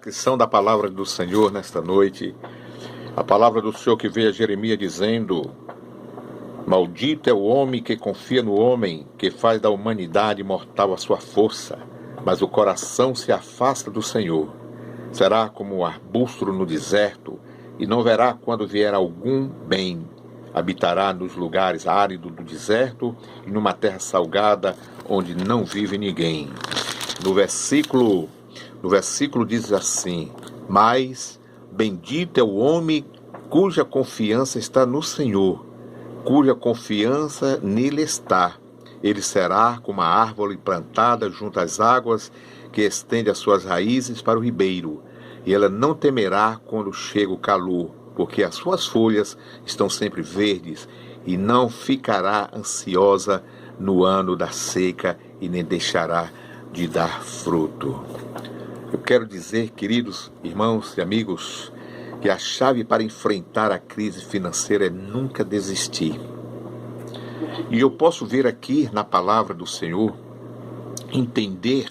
reflexão da palavra do Senhor nesta noite. A palavra do Senhor que veio a Jeremias dizendo: maldito é o homem que confia no homem, que faz da humanidade mortal a sua força, mas o coração se afasta do Senhor. Será como um arbusto no deserto, e não verá quando vier algum bem. Habitará nos lugares áridos do deserto e numa terra salgada, onde não vive ninguém. No versículo diz assim: mas bendito é o homem cuja confiança está no Senhor, cuja confiança nele está. Ele será como a árvore plantada junto às águas, que estende as suas raízes para o ribeiro, e ela não temerá quando chega o calor, porque as suas folhas estão sempre verdes, e não ficará ansiosa no ano da seca, e nem deixará de dar fruto. Eu quero dizer, queridos irmãos e amigos, que a chave para enfrentar a crise financeira é nunca desistir. E eu posso ver aqui na palavra do Senhor, entender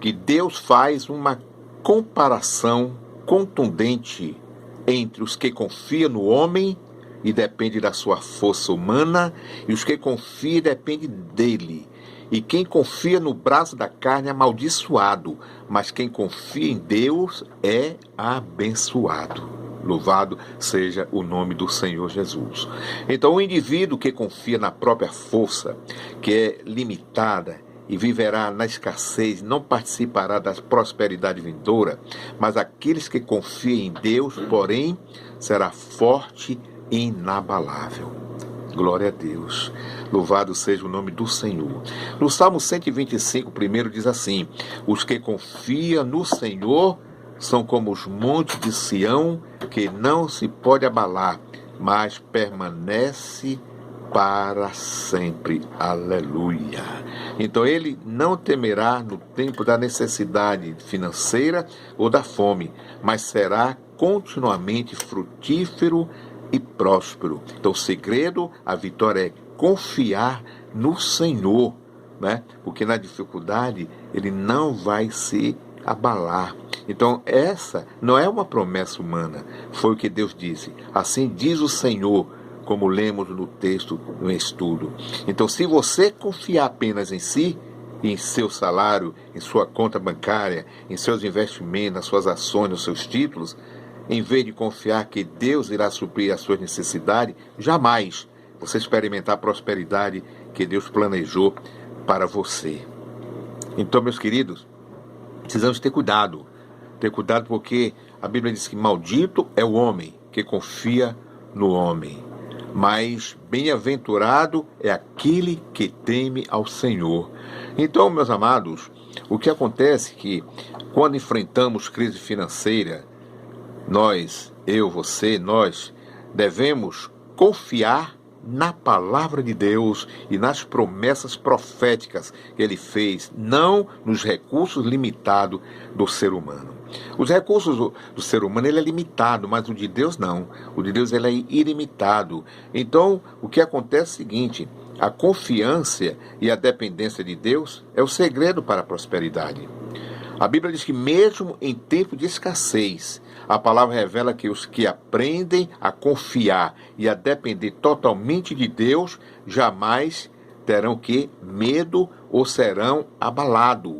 que Deus faz uma comparação contundente entre os que confiam no homem e depende da sua força humana, e os que confiam e dependem dele. E quem confia no braço da carne é amaldiçoado, mas quem confia em Deus é abençoado. Louvado seja o nome do Senhor Jesus. Então, o indivíduo que confia na própria força, que é limitada, e viverá na escassez, não participará da prosperidade vindoura, mas aqueles que confiam em Deus, porém, será forte e inabalável. Glória a Deus. Louvado seja o nome do Senhor. No Salmo 125, primeiro diz assim: os que confiam no Senhor são como os montes de Sião, que não se pode abalar, mas permanece para sempre. Aleluia. Então ele não temerá no tempo da necessidade financeira ou da fome, mas será continuamente frutífero e próspero. Então o segredo, a vitória é confiar no Senhor, né? Porque na dificuldade ele não vai se abalar. Então essa não é uma promessa humana, foi o que Deus disse. Assim diz o Senhor, como lemos no texto, no estudo. Então, se você confiar apenas em si, em seu salário, em sua conta bancária, em seus investimentos, nas suas ações, nos seus títulos, em vez de confiar que Deus irá suprir as suas necessidades, jamais você experimentar a prosperidade que Deus planejou para você. Então, meus queridos, precisamos ter cuidado. Ter cuidado porque a Bíblia diz que maldito é o homem que confia no homem, mas bem-aventurado é aquele que teme ao Senhor. Então, meus amados, o que acontece é que quando enfrentamos crise financeira, nós devemos confiar na palavra de Deus e nas promessas proféticas que Ele fez, não nos recursos limitados do ser humano. Os recursos do ser humano ele é limitado, mas o de Deus não. O de Deus ele é ilimitado. Então, o que acontece é o seguinte: a confiança e a dependência de Deus é o segredo para a prosperidade. A Bíblia diz que mesmo em tempo de escassez, a palavra revela que os que aprendem a confiar e a depender totalmente de Deus jamais terão medo ou serão abalados.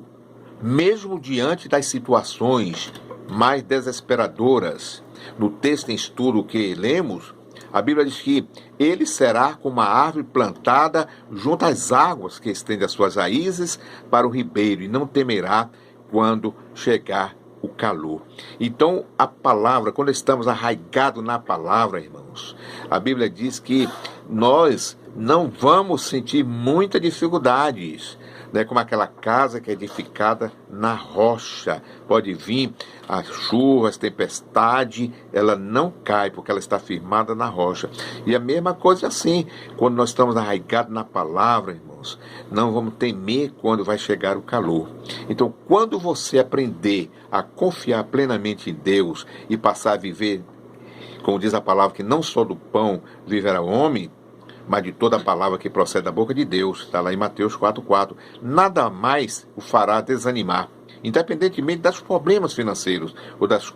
Mesmo diante das situações mais desesperadoras. No texto em estudo que lemos, a Bíblia diz que ele será como uma árvore plantada junto às águas, que estende as suas raízes para o ribeiro, e não temerá quando chegar o calor. Então, a palavra, quando estamos arraigados na palavra, irmãos, a Bíblia diz que nós não vamos sentir muitas dificuldades, né? Como aquela casa que é edificada na rocha. Pode vir as chuvas, as tempestades, ela não cai, porque ela está firmada na rocha. E a mesma coisa assim, quando nós estamos arraigados na palavra, irmãos, não vamos temer quando vai chegar o calor. Então, quando você aprender a confiar plenamente em Deus e passar a viver, como diz a palavra, que não só do pão viverá o homem, mas de toda a palavra que procede da boca de Deus, está lá em Mateus 4,4, nada mais o fará desanimar. independentemente dos problemas financeiros ou das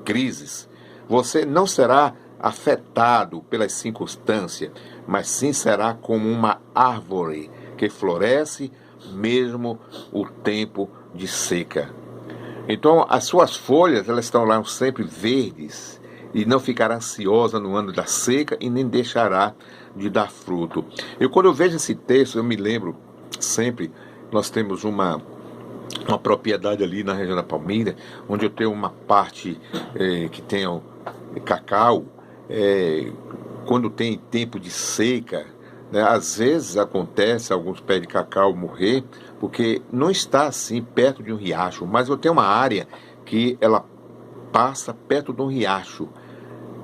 crises. Você não será afetado pelas circunstâncias, mas sim será como uma árvore que floresce mesmo o tempo de seca. Então, as suas folhas, elas estão lá sempre verdes e não ficará ansiosa no ano da seca e nem deixará de dar fruto. Quando eu vejo esse texto, eu me lembro sempre, nós temos uma propriedade ali na região da Palmeira, onde eu tenho uma parte que tem cacau. Quando tem tempo de seca, né, às vezes acontece alguns pés de cacau morrer, porque não está assim perto de um riacho, mas eu tenho uma área que ela passa perto de um riacho.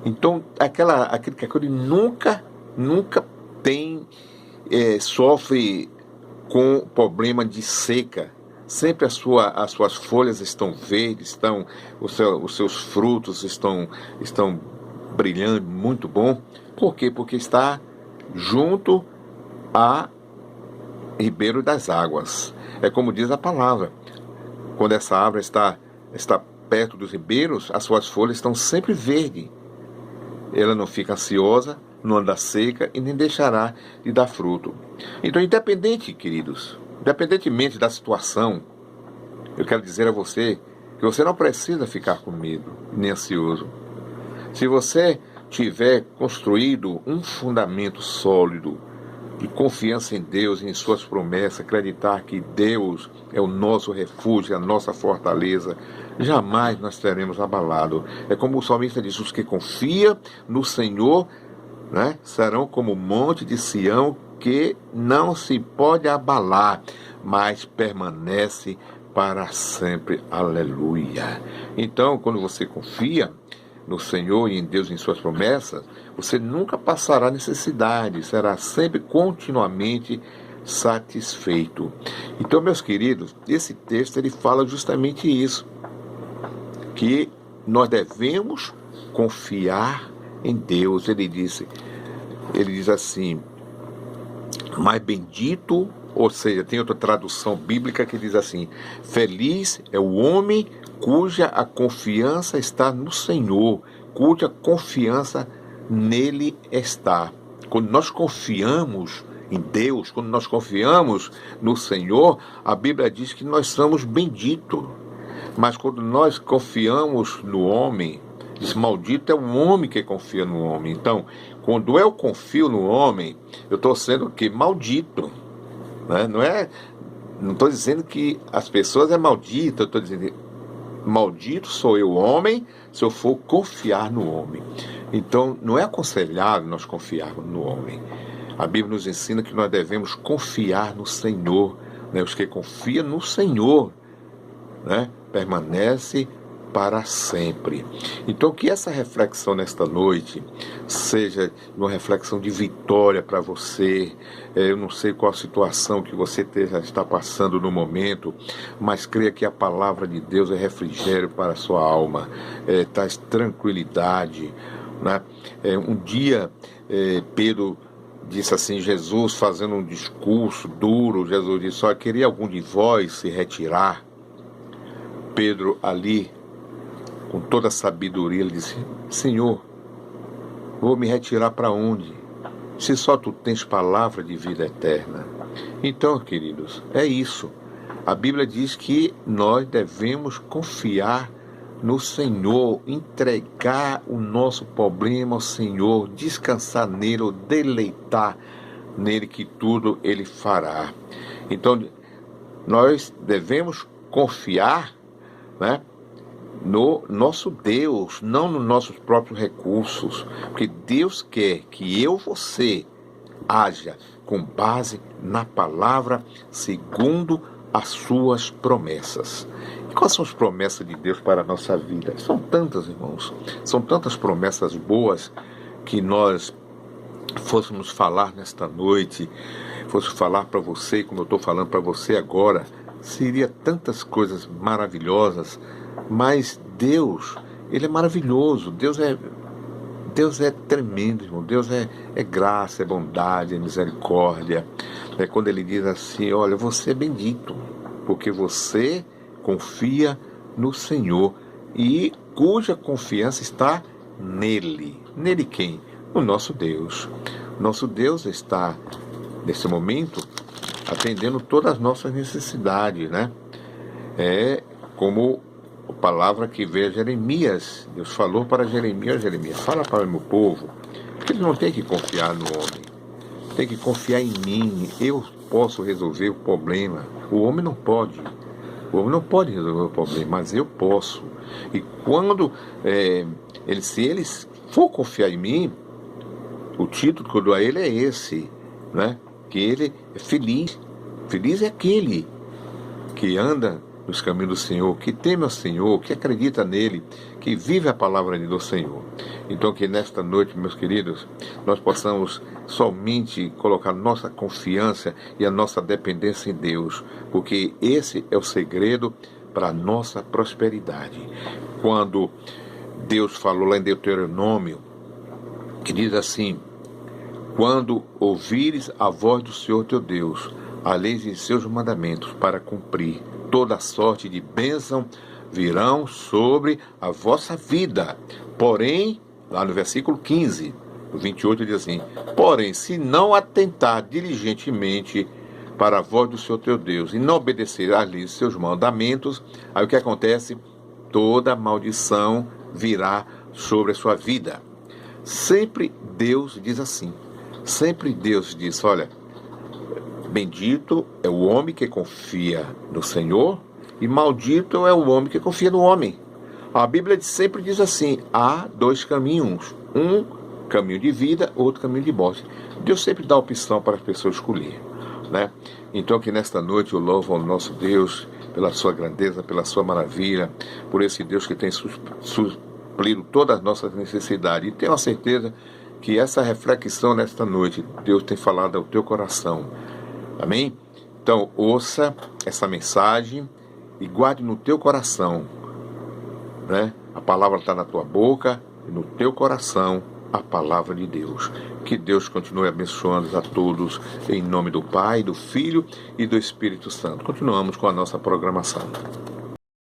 Então aquele cacau ele nunca tem sofre com problema de seca. Sempre as suas folhas estão verdes, os seus frutos estão brilhando, muito bom. Por quê? Porque está junto a ribeiro das águas. É como diz a palavra. Quando essa árvore está perto dos ribeiros, as suas folhas estão sempre verdes. Ela não fica ansiosa, não anda seca e nem deixará de dar fruto. Então, independentemente da situação, eu quero dizer a você que você não precisa ficar com medo, nem ansioso. Se você tiver construído um fundamento sólido de confiança em Deus e em suas promessas, acreditar que Deus é o nosso refúgio, a nossa fortaleza, jamais nós seremos abalados. É como o salmista diz: os que confiam no Senhor, né, serão como o monte de Sião, que não se pode abalar, mas permanece para sempre. Aleluia. Então, quando você confia no Senhor e em Deus e em suas promessas, você nunca passará necessidade, será sempre continuamente satisfeito. Então, meus queridos, esse texto ele fala justamente isso, que nós devemos confiar em Deus. Ele diz assim: mais bendito, ou seja, tem outra tradução bíblica que diz assim: feliz é o homem cuja a confiança está no Senhor, cuja confiança nele está. Quando nós confiamos em Deus, quando nós confiamos no Senhor, a Bíblia diz que nós somos benditos. Mas quando nós confiamos no homem, diz: maldito é o homem que confia no homem. Então, quando eu confio no homem, eu estou sendo o quê? Maldito. Né? Não estou dizendo que as pessoas é maldita, eu estou dizendo: maldito sou eu, homem, se eu for confiar no homem. Então, não é aconselhável nós confiarmos no homem. A Bíblia nos ensina que nós devemos confiar no Senhor. Né? Os que confiam no Senhor, né, permanece para sempre. Então, que essa reflexão nesta noite seja uma reflexão de vitória para você. Eu não sei qual a situação que você está passando no momento, mas creia que a palavra de Deus é refrigério para a sua alma, traz tranquilidade. Né? Um dia, Pedro disse assim, Jesus fazendo um discurso duro, Jesus disse: só queria algum de vós se retirar. Pedro ali, com toda a sabedoria, ele disse: Senhor, vou me retirar para onde? Se só tu tens palavra de vida eterna. Então, queridos, é isso. A Bíblia diz que nós devemos confiar no Senhor, entregar o nosso problema ao Senhor, descansar nele, ou deleitar nele, que tudo ele fará. Então, nós devemos confiar, né, no nosso Deus, não nos nossos próprios recursos, porque Deus quer que você haja com base na palavra, segundo as suas promessas. E quais são as promessas de Deus para a nossa vida? São tantas, irmãos, são tantas promessas boas, que nós fôssemos falar nesta noite, fosse falar para você, como eu estou falando para você agora, seria tantas coisas maravilhosas. Mas Deus, Ele é maravilhoso. Deus é tremendo, irmão. Deus é graça, é bondade, é misericórdia. Quando Ele diz assim: olha, você é bendito, porque você confia no Senhor e cuja confiança está nele. Nele quem? O nosso Deus. Nosso Deus está, nesse momento, atendendo todas as nossas necessidades, né? É como a palavra que veio a Jeremias. Deus falou para Jeremias: fala para o meu povo, porque eles não têm que confiar no homem, tem que confiar em mim. Eu posso resolver o problema. O homem não pode. O homem não pode resolver o problema, mas eu posso. E quando se eles for confiar em mim, o título que eu dou a ele é esse, né? Que ele é feliz. Feliz é aquele que anda nos caminhos do Senhor, que teme ao Senhor, que acredita nele, que vive a palavra do Senhor. Então que nesta noite, meus queridos, nós possamos somente colocar nossa confiança e a nossa dependência em Deus, porque esse é o segredo para a nossa prosperidade. Quando Deus falou lá em Deuteronômio, que diz assim: quando ouvires a voz do Senhor teu Deus, a lei e seus mandamentos para cumprir, toda sorte de bênção virão sobre a vossa vida. Porém, lá no versículo 15, o 28 diz assim: porém, se não atentar diligentemente para a voz do Senhor teu Deus e não obedecer às leis e seus mandamentos, aí o que acontece? Toda maldição virá sobre a sua vida. Sempre Deus diz assim. Sempre Deus diz: olha, bendito é o homem que confia no Senhor e maldito é o homem que confia no homem. A Bíblia sempre diz assim: há dois caminhos, um caminho de vida, outro caminho de morte. Deus sempre dá opção para as pessoas escolher, né? Então que nesta noite eu louvo ao nosso Deus pela sua grandeza, pela sua maravilha, por esse Deus que tem suprido todas as nossas necessidades. E tenho a certeza que essa reflexão nesta noite, Deus tem falado ao teu coração. Amém? Então, ouça essa mensagem e guarde no teu coração, né? A palavra está na tua boca e no teu coração a palavra de Deus. Que Deus continue abençoando a todos, em nome do Pai, do Filho e do Espírito Santo. Continuamos com a nossa programação.